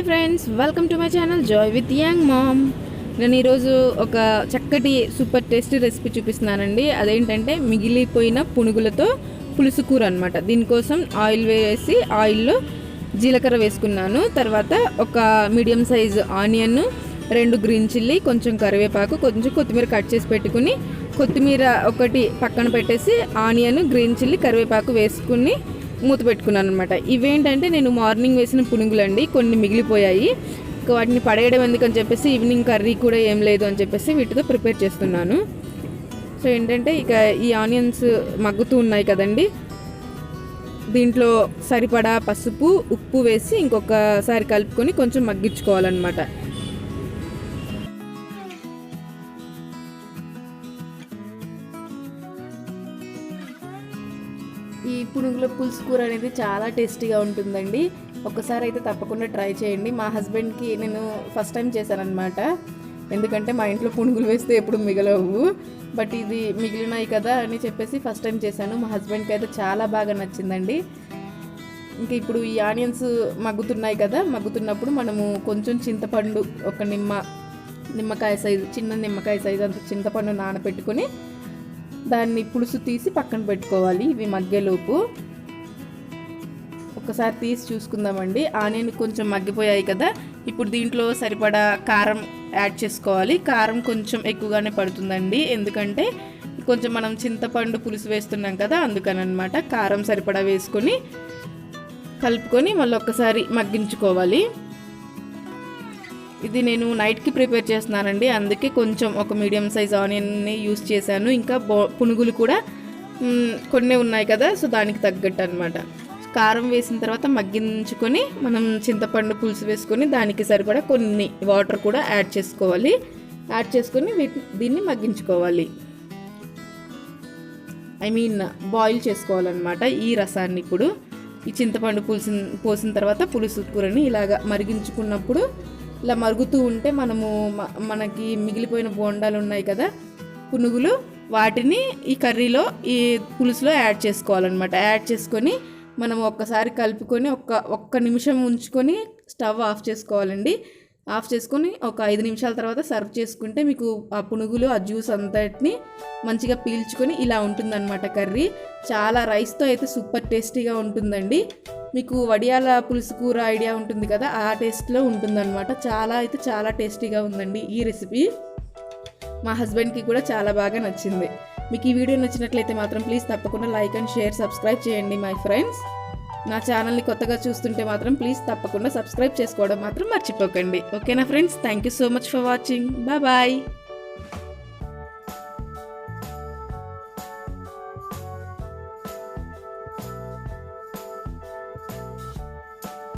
Hi friends, welcome to my channel Joy with Young Mom. నేను ఈరోజు ఒక చక్కటి సూపర్ టేస్టీ రెసిపీ చూపిస్తున్నానండి. అదేంటంటే మిగిలిపోయిన పునుగులతో పులుసు కూర అనమాట. దీనికోసం ఆయిల్ వేసి ఆయిల్లో జీలకర్ర వేసుకున్నాను. తర్వాత ఒక medium size onion, 2 green chilli, కొంచెం కరివేపాకు, కొంచెం కొత్తిమీర కట్ చేసి పెట్టుకుని కొత్తిమీర ఒకటి పక్కన పెట్టేసి ఆనియన్, గ్రీన్ చిల్లీ, కరివేపాకు వేసుకుని మూత పెట్టుకున్నాను అనమాట. ఇవేంటంటే నేను మార్నింగ్ వేసిన పునుగులండి, కొన్ని మిగిలిపోయాయి. వాటిని పడేయడం ఎందుకని చెప్పేసి ఈవినింగ్ కర్రీ కూడా ఏం లేదు అని చెప్పేసి వీటితో ప్రిపేర్ చేస్తున్నాను. సో ఏంటంటే ఇక ఈ ఆనియన్స్ మగ్గుతూ ఉన్నాయి కదండి, దీంట్లో సరిపడా పసుపు, ఉప్పు వేసి ఇంకొకసారి కలుపుకొని కొంచెం మగ్గించుకోవాలన్నమాట. ఈ పునుగుల పులుసు కూర అనేది చాలా టేస్టీగా ఉంటుందండి. ఒకసారి అయితే తప్పకుండా ట్రై చేయండి. మా హస్బెండ్కి నేను ఫస్ట్ టైం చేశానన్నమాట. ఎందుకంటే మా ఇంట్లో పునుగులు వేస్తే ఎప్పుడు మిగలవు, బట్ ఇది మిగిలినాయి కదా అని చెప్పేసి ఫస్ట్ టైం చేశాను. మా హస్బెండ్కి అయితే చాలా బాగా నచ్చిందండి. ఇంకా ఇప్పుడు ఈ ఆనియన్స్ మగ్గుతున్నాయి కదా, మగ్గుతున్నప్పుడు మనము కొంచెం చింతపండు, ఒక నిమ్మకాయ సైజు, చిన్న నిమ్మకాయ సైజు అంత చింతపండు నానబెట్టుకొని దాన్ని పులుసు తీసి పక్కన పెట్టుకోవాలి. ఇవి మగ్గేలోపు ఒకసారి తీసి చూసుకుందామండి. ఆనియన్ కొంచెం మగ్గిపోయాయి కదా, ఇప్పుడు దీంట్లో సరిపడా కారం యాడ్ చేసుకోవాలి. కారం కొంచెం ఎక్కువగానే పడుతుందండి, ఎందుకంటే కొంచెం మనం చింతపండు పులుసు వేస్తున్నాం కదా, అందుకని అనమాట. కారం సరిపడా వేసుకొని కలుపుకొని మళ్ళీ ఒక్కసారి మగ్గించుకోవాలి. ఇది నేను నైట్కి ప్రిపేర్ చేస్తున్నానండి, అందుకే కొంచెం ఒక మీడియం సైజ్ ఆనియన్ని యూస్ చేశాను. ఇంకా పునుగులు కూడా కొన్ని ఉన్నాయి కదా, సో దానికి తగ్గట్టు అనమాట. కారం వేసిన తర్వాత మగ్గించుకొని మనం చింతపండు పులుసు వేసుకొని దానికి సరిపడా కొన్ని వాటర్ కూడా యాడ్ చేసుకోవాలి. యాడ్ చేసుకొని దీన్ని మగ్గించుకోవాలి, బాయిల్ చేసుకోవాలన్నమాట ఈ రసాన్ని. ఇప్పుడు ఈ చింతపండు పోసిన తర్వాత పులుసు కూరని ఇలాగా మరిగించుకున్నప్పుడు, ఇలా మరుగుతూ ఉంటే మనకి మిగిలిపోయిన బోండాలు ఉన్నాయి కదా పునుగులు, వాటిని ఈ కర్రీలో ఈ పులుసులో యాడ్ చేసుకోవాలన్నమాట. యాడ్ చేసుకొని మనం ఒక్కసారి కలుపుకొని ఒక్క నిమిషం ఉంచుకొని స్టవ్ ఆఫ్ చేసుకోవాలండి. ఆఫ్ చేసుకొని ఒక 5 నిమిషాల తర్వాత సర్వ్ చేసుకుంటే మీకు ఆ పునుగులు, ఆ జ్యూస్ అంతటిని మంచిగా పీల్చుకొని ఇలా ఉంటుందన్నమాట కర్రీ. చాలా రైస్తో అయితే సూపర్ టేస్టీగా ఉంటుందండి. మీకు వడియాల పులుసు కూర ఐడియా ఉంటుంది కదా, ఆ టేస్ట్లో ఉంటుందన్నమాట. చాలా టేస్టీగా ఉందండి ఈ రెసిపీ. మా హస్బెండ్కి కూడా చాలా బాగా నచ్చింది. మీకు ఈ వీడియో నచ్చినట్లయితే మాత్రం ప్లీజ్ తప్పకుండా లైక్ అండ్ షేర్, సబ్స్క్రైబ్ చేయండి మై ఫ్రెండ్స్. నా ఛానల్ని కొత్తగా చూస్తుంటే మాత్రం ప్లీజ్ తప్పకుండా సబ్స్క్రైబ్ చేసుకోవడం మాత్రం మర్చిపోకండి. ఓకేనా friends, thank you so much for watching. Bye.